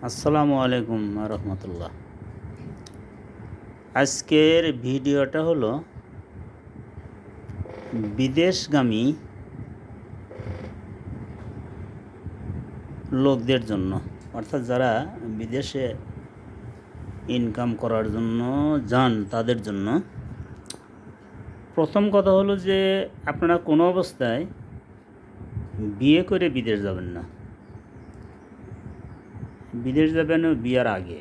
আসসালামু আলাইকুম রহমতুল্লাহ। আজকের ভিডিওটা হলো বিদেশগামী লোকদের জন্য, অর্থাৎ যারা বিদেশে ইনকাম করার জন্য যান তাদের জন্য। প্রথম কথা হলো যে আপনারা কোনো অবস্থায় বিয়ে করে বিদেশ যাবেন না। বিদেশ যাবেন বিয়ার আগে,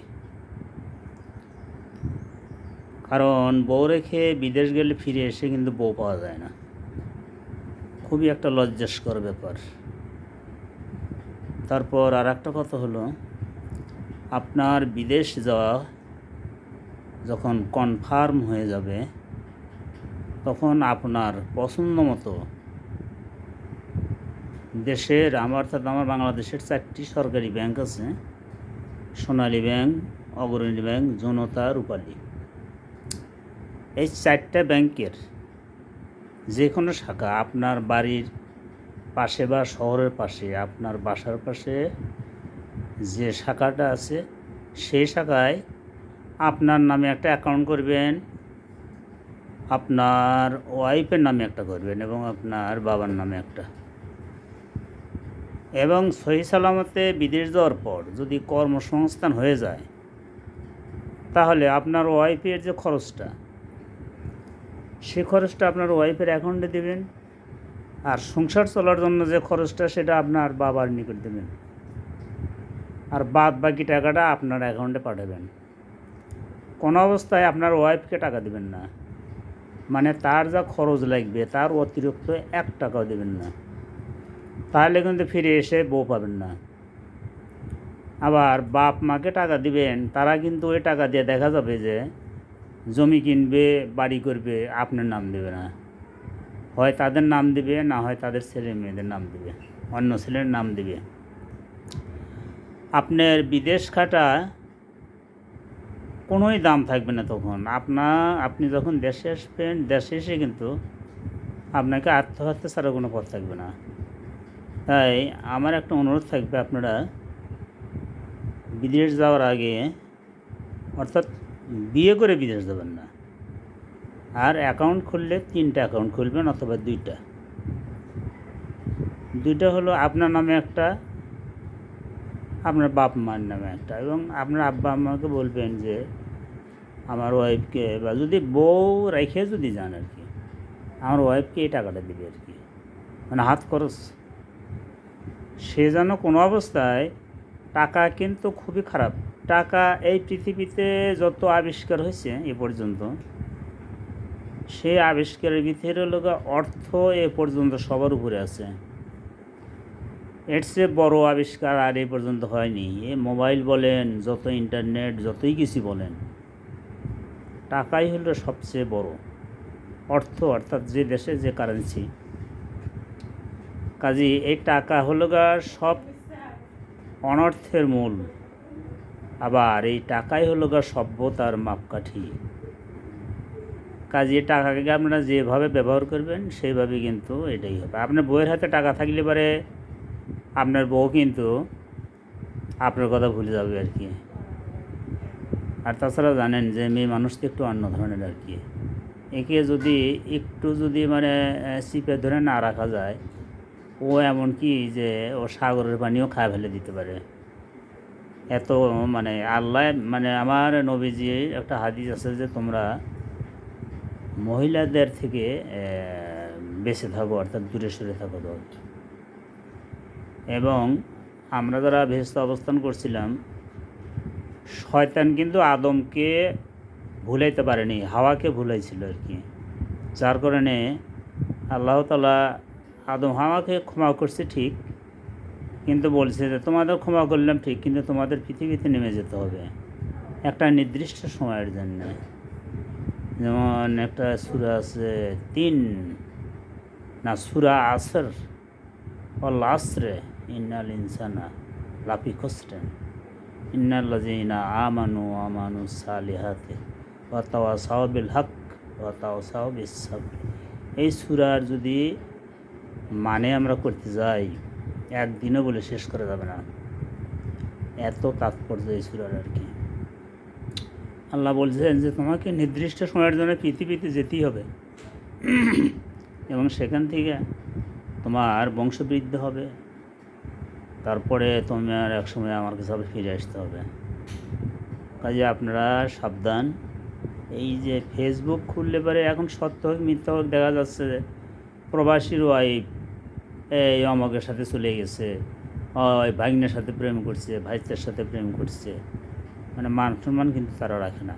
কারণ বউ রেখে বিদেশ গেলে ফিরে এসে কিন্তু বউ পাওয়া যায় না। খুবই একটা লজ্জাস্কর ব্যাপার। তারপর আর একটা কথা হলো, আপনার বিদেশ যাওয়া যখন কনফার্ম হয়ে যাবে তখন আপনার পছন্দ মতো দেশের অর্থাৎ আমার বাংলাদেশের 4টি সরকারি ব্যাংক আছে: সোনালী ব্যাংক, অগ্রণী ব্যাংক, জনতা, রূপালী। এই 4টা ব্যাংকের যে কোনো শাখা আপনার বাড়ির পাশে বা শহরের পাশে, আপনার বাসার পাশে যে শাখাটা আছে সেই শাখায় আপনার নামে একটা অ্যাকাউন্ট করবেন, আপনার ওয়াইফের নামে একটা করবেন এবং আপনার বাবার নামে একটা। এবং সহি সালামতে বিদেশ যাওয়ার পর যদি কর্মসংস্থান হয়ে যায় তাহলে আপনার ওয়াইফের যে খরচটা, সে খরচটা আপনার ওয়াইফের অ্যাকাউন্টে দেবেন, আর সংসার চলার জন্য যে খরচটা সেটা আপনার বাবার নিকট দেবেন, আর বাদ বাকি টাকাটা আপনার অ্যাকাউন্টে পাঠাবেন। কোনো অবস্থায় আপনার ওয়াইফকে টাকা দেবেন না, মানে তার যা খরচ লাগবে তার অতিরিক্ত 1 টাকাও দেবেন না, তাহলে কিন্তু ফিরে এসে বউ পাবেন না। আবার বাপ মাকে টাকা দিবেন, তারা কিন্তু ওই টাকা দিয়ে দেখা যাবে যে জমি কিনবে, বাড়ি করবে, আপনার নাম দেবে না। হয় তাদের নাম দিবে, না হয় তাদের ছেলে মেয়েদের নাম দিবে, অন্য ছেলের নাম দিবে। আপনার বিদেশ খাটা কোনোই দাম থাকবে না তখন। আপনি যখন দেশে আসবেন, দেশে এসে কিন্তু আপনাকে আত্মহত্যা ছাড়া কোনো পথ থাকবে না। তাই আমার একটা অনুরোধ থাকবে, আপনারা বিদেশ যাওয়ার আগে, অর্থাৎ বিয়ে করে বিদেশ যাবেন না। আর অ্যাকাউন্ট খুললে 3টা অ্যাকাউন্ট খুলবেন অথবা 2টা। 2টা হলো আপনার নামে একটা, আপনার বাপ মার নামে একটা, এবং আপনার আব্বা আম্মাকে বলবেন যে আমার ওয়াইফকে, বা যদি বউ রেখে যদি যান আর কি, আমার ওয়াইফকে এই টাকাটা দিবে আর কি, মানে হাত খরচ। সে যেন কোনো অবস্থায়, টাকা কিন্তু খুবই খারাপ। টাকা এই পৃথিবীতে যত আবিষ্কার হয়েছে এ পর্যন্ত, সেই আবিষ্কারের ভিতরে লোক অর্থ এ পর্যন্ত সবার উপরে আছে। এর চেয়ে বড় আবিষ্কার আর এ পর্যন্ত হয়নি। এ মোবাইল বলেন, যত ইন্টারনেট, যতই কিছু বলেন, টাকাই হলো সবচেয়ে বড় অর্থ, অর্থাৎ যে দেশে যে কারেন্সি। কাজে এই টাকা হলো সব অনর্থের মূল। আবার এই টাকাই হলো সভ্যতার মাপকাঠি। কাজে টাকাকে আপনারা যেভাবে ব্যবহার করবেন সেইভাবে কিন্তু এটাই হবে। আপনার বউয়ের হাতে টাকা থাকলে পরে আপনার বউ কিন্তু আপনার কথা ভুলে যাবে আর কি। আর তাছাড়া জানেন যে মেয়ে মানুষ তো একটু অন্য ধরনের আর কি। একে যদি একটু মানে চিপে ধরে না রাখা যায়, ও এমন কি যে ও সাগরের পানিও খায় ফেলে দিতে পারে। এত মানে আল্লাহ, মানে আমার নবীজি একটা হাদিস আছে যে তোমরা মহিলাদের থেকে বেঁচে থাকো, অর্থাৎ দূরে সরে থাকো। এবং আমরা যারা বেহেশতে অবস্থান করছিলাম, শয়তান কিন্তু আদমকে ভুলাইতে পারেনি, হাওয়াকে ভুলাইছিল আর কি। যার কারণে আল্লাহ তাআলা আদম হাওয়াকে ক্ষমা করছে ঠিক, কিন্তু বলছে যে তোমাদের ক্ষমা করলাম ঠিক, কিন্তু তোমাদের পৃথিবীতে নেমে যেতে হবে একটা নির্দিষ্ট সময়ের জন্য। যেমন একটা সূরা আছে সূরা আসর, ওয়াল আসরে ইন্নাল ইনসানা লাফি খুসরিন ইন্নাল্লাযীনা আমানুস সালিহাতি ওয়া তাওয়াসাউ বিল হক ওয়া তাওয়াসাউ বিস সাবর। এই সূরার যদি মানে আমরা করতে যাই, একদিনও বলে শেষ করা যাবে না। এত তাৎপর্য এই সূরার আর কি। আল্লাহ বলছেন যে তোমাকে নির্দিষ্ট সময়ের জন্য পৃথিবীতে যেতেই হবে এবং সেখান থেকে তোমার বংশবৃদ্ধি হবে, তারপরে তোমার এক সময় আমার কাছে আবার ফিরে আসতে হবে। কাজে আপনারা সাবধান। এই যে ফেসবুক খুললে পরে এখন সত্য হোক মিথ্যা হোক দেখা যাচ্ছে যে প্রবাসীর ওয়াইফ এই অমকের সাথে চলে গেছে, ওই ভাগ্নের সাথে প্রেম করছে, ভাইস্তের সাথে প্রেম করছে, মানে মান সম্মান কিন্তু তারা রাখে না।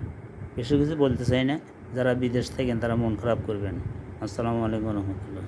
বেশি কিছু বলতে চাই না, যারা বিদেশ থাকেন তারা মন খারাপ করবেন। আসসালামু আলাইকুম রহমতুল্লাহ।